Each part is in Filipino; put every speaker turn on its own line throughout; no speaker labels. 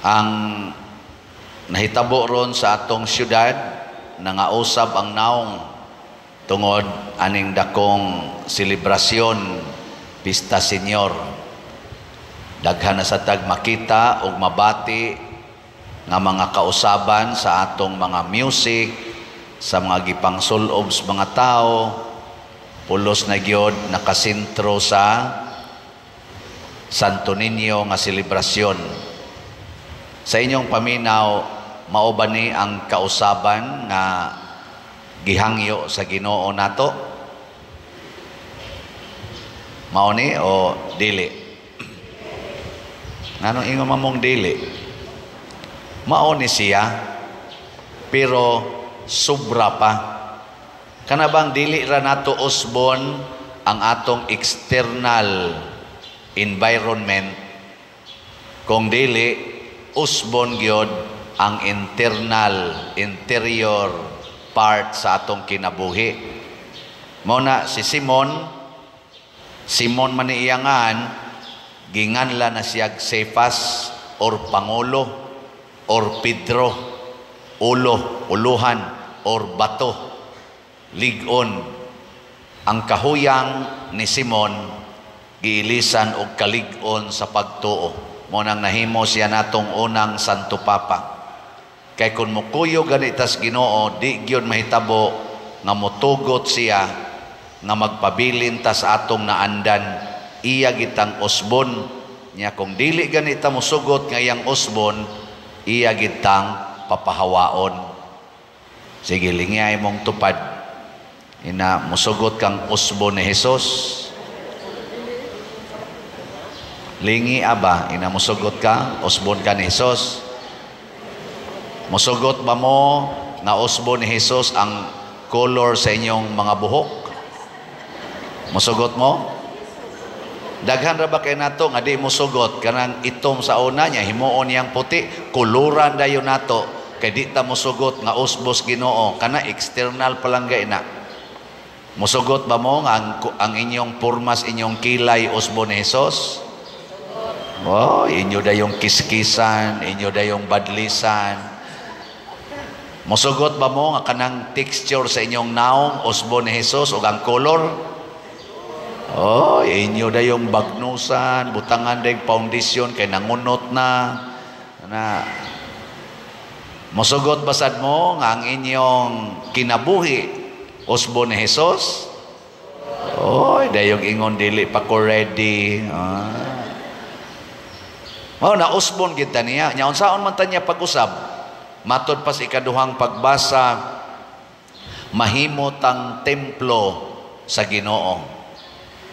ang nahitabo ron sa atong syudad, nangausab ang naong tungod aning dakong selebrasyon Pista Senior. Daghan na sa tag makita ug mabati nga mga kausaban sa atong mga music, sa mga gipangsulob sa mga tao, pulos na gyud nakasentro sa Santo Niño nga selebrasyon. Sa inyong paminaw, mao ba ni ang kausaban nga gihangyo sa Ginoo nato? Mao ni o dili? Anong ingon mamong dili? Mao ni siya, pero sobra pa. Kana bang dili ra nato usbon ang atong external environment, kung dili usbon gyud ang interior part sa atong kinabuhi. Mao na si Simon man iyangan, ginganla na siyag Cephas or Pangulo or Pedro, uluhan or bato, ligon. Ang kahuyang ni Simon giilisan og kalig-on sa pagtuo. Mo nang nahimo siya natong unang Santo Papa. Kay kun mukuyo ganitas Ginoo, di gyud mahitabo nga motugot siya nga magpabilin ta sa atong naandan. Iya gitang usbon nya, kung dili ganita mosugot nga iyang usbon, iya gitang papahawaon. Sige, lingay mong tupad. Ina mosugot kang usbon ni Hesus. Lingi aba, ina mosugot ka, usbon ka ni Hesus. Mosugot ba mo nga usbon ni Hesus ang color sa inyong mga buhok? Mosugot mo? Daghan ra ba kay nato nga di mosugot kanang itom sa una niya himuon yang puti, kuluran dayon nato kay di ta mosugot nga usbos Ginoo, kana external palangga ina. Mosugot ba mo nga ang inyong purmas, inyong kilay usbon ni Hesus? Oh, inyo dayong kiskisan, inyo dayong badlisan. Mosugot ba mo nga kanang texture sa inyong naong usbon ni Hesus ug ang color? Oh, inyo dayong bagnusan, butangan dayong foundation kay nangunot na. Mosugot basad mo nga ang inyong kinabuhi usbon ni Hesus? Oh, dayong ingon dili pa ko ready. Na usbon gid niya. Nya unsaon man ta niya pag-usab? Matod pa sa ikaduhang pagbasa, mahimot ang templo sa Ginoo.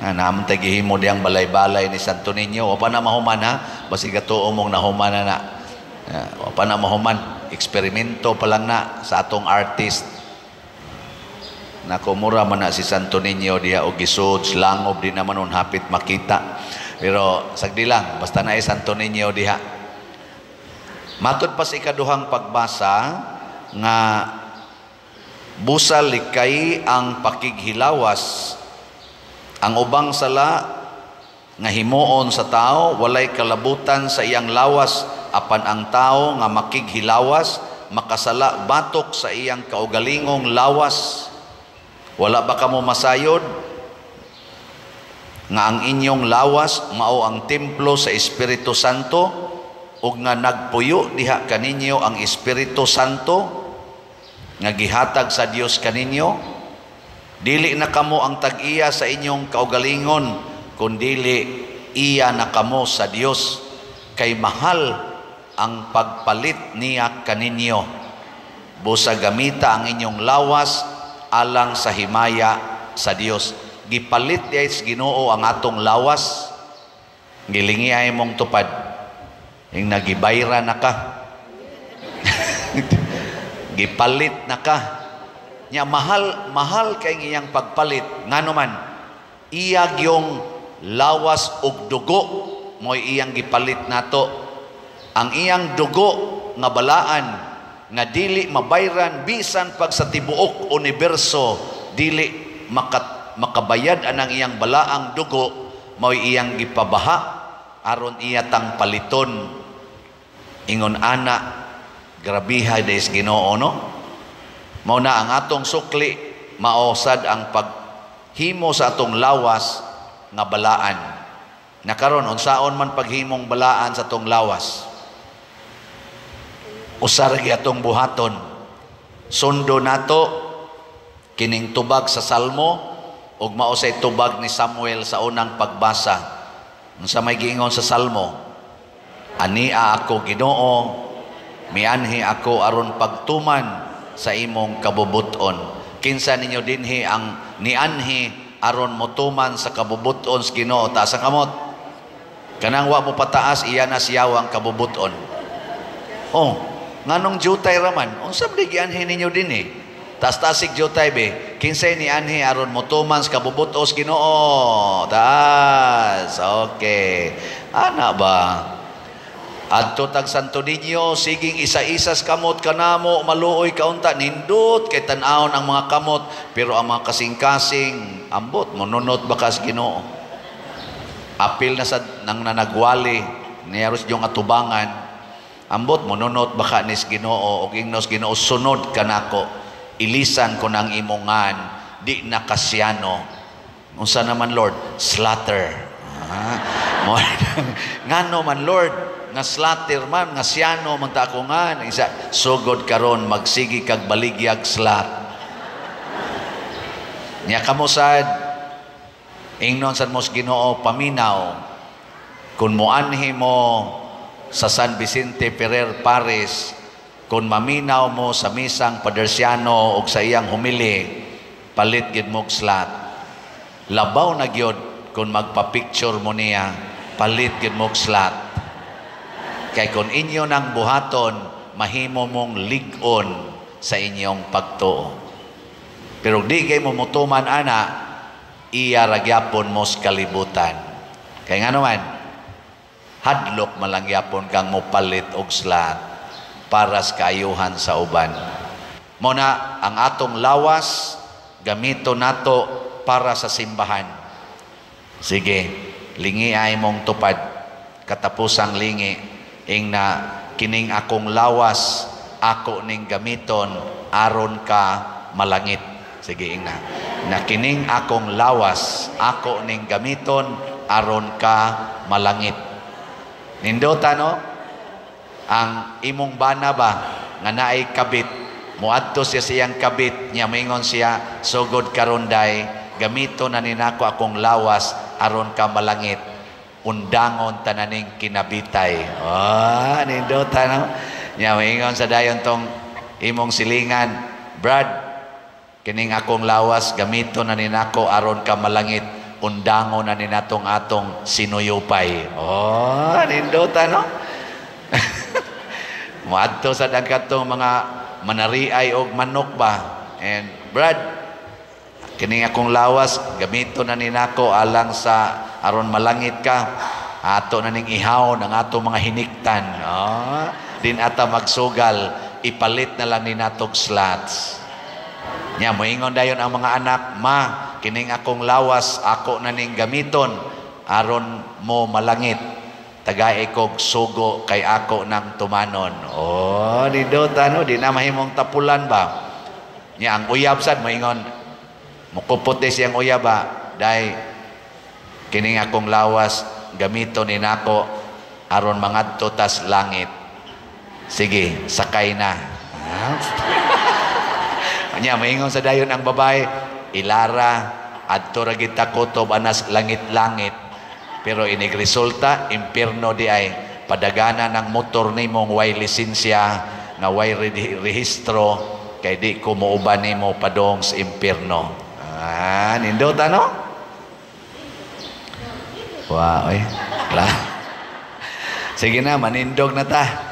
Naman tayo gihimo diyang balay-balay ni Santo Niño. O pa na mahuman ha? Basi gatuo mong nahuman na. O pa na mahuman. Eksperimento pa lang na sa atong artist. Nakumura man na si Santo Niño diya o gisod, langob di naman nun hapit makita. Pero sagdi lang, basta na Santo Niño diha. Matod pa sa ikaduhang pagbasa nga busal likay ang pakighilawas. Ang ubang sala nga himuon sa tao walay kalabutan sa iyang lawas, apan ang tao nga makighilawas makasala batok sa iyang kaugalingong lawas. Wala ba kamo masayod nga ang inyong lawas mao ang templo sa Espiritu Santo ug nga nagpuyo diha kaninyo ang Espiritu Santo nga gihatag sa Dios kaninyo? Dili na kamo ang tag-iya sa inyong kaugalingon, kundili iya na kamo sa Dios, kay mahal ang pagpalit niya kaninyo. Busa gamita ang inyong lawas alang sa himaya sa Dios. Gipalit diay sa Ginoo ang atong lawas. Gilingi ay mong tupad. Yung nagibayra na ka. Gipalit na ka. Nya mahal kay iyang pagpalit. Ngano man, iyag yung lawas ug dugo mo'y iyang gipalit nato. Ang iyang dugo nga balaan nga dili mabayran bisan pag sa tibuok universo dili makabayad anang iyang balaang dugo, mo'y iyang gipabaha aron iya tang paliton. Ingon ana, grabiha des Ginoo no. Mao na ang atong sukli, maosad ang paghimo sa atong lawas nga balaan. Nakaron unsaon man paghimong balaan sa atong lawas? Usar atong buhaton. Sundo nato kining tubag sa Salmo ug mao say tubag ni Samuel sa unang pagbasa. Unsa may giingon sa Salmo? Ania ako Ginoo, mianhi ako aron pagtuman sa imong kabubuton. Kinsa ninyo dinhi ang nianhi aron motuman sa kabubuton sa Ginoo taas ang kamot? Kanang wa mo pataas iya na siyawang kabubuton. Oh, nganong jutay raman? Unsa man gianhi ninyo dinhi? Taas-tasig jutay be. Kinsay ni anhi aron motuman sa kabubuton sa Ginoo. Taas. Okay. Ana ba? Adto tag Santo Niño, siging isa-isas kamot kanamo, maluoy kaunta, nindot kay tan-awon ang mga kamot, pero ang mga kasing-kasing ambot monunot bakas Ginoo. Apil na sa nang nanagwali niyaros yung atubangan, ambot monunot baka nis Ginoo og ingnos Ginoo sunod kanako, ilisan ko nang imongan, di nakasyano. Unsa naman Lord? Slaughter. Ngano man Lord? Nga slaughter man, nga siyano man ta ako nga, isa, sugod karon magsigi kag baligyag slat. Nya kamusad, ingnon sa mos Ginoo paminaw, kung muanhi mo sa San Vicente Ferrer Paris, kung maminaw mo sa misang Padersiano o sa iyang humili, palit gid mo slat. Labaw na gyud kung magpa-picture mo niya, palit gid mo slat. Kay kung inyo nang buhaton, mahimo mong ligon sa inyong pagtuo. Pero di kay mo mutuman ana, iya ragyapon mo sa kalibutan. Kay nga naman, hadlok malangyapon kang mopalit og slat para sa kaayuhan sa uban. Muna ang atong lawas, gamito nato para sa simbahan. Sige, lingi ay mong tupad, katapusang lingi, ing na kining akong lawas ako ning gamiton aron ka malangit. Sige ing na kining akong lawas ako ning gamiton aron ka malangit. Nindota no? Ang imong bana ba nga naay kabit, muadto siya siyang kabit niya, moingon siya, sugod karon day gamito na ninako akong lawas aron ka malangit, undangon tananing kinabitay. Nindota no? Nya moingon sa dayon tong imong silingan, Brad, kining akong lawas gamito na ninako aron ka malangit, undangon na ninatong atong sinuyupay. Nindota no? Muadto sa dagkatong mga manariay og manok ba, and Brad, kining akong lawas gamito na ninako alang sa aron malangit ka, ato na ning ihaw ng ato mga hiniktan. Din ata magsugal, ipalit na lang ni natog slats. Nya moingon dayon ang mga anak, ma, kining akong lawas ako na ning gamiton aron mo malangit, tagay kog sugo kay ako nang tumanon. Nindota no, di na mahimong tapulan ba. Nya ang uyab sad moingon, mukuputi siyang uyab ba, dai kining akong lawas gamito ni nako aron mangadto tas langit. Sige, sakay na. Nya moingon sa dayon ang babae, ilara adto ra gid ta kutob anas langit-langit, pero inig resulta impierno di ay padagana ng motor nimong way lisensya nga way rehistro, kay di ko muuban nimo padong sa impierno. Nindota no? Wow, Sige na, manindog na ta.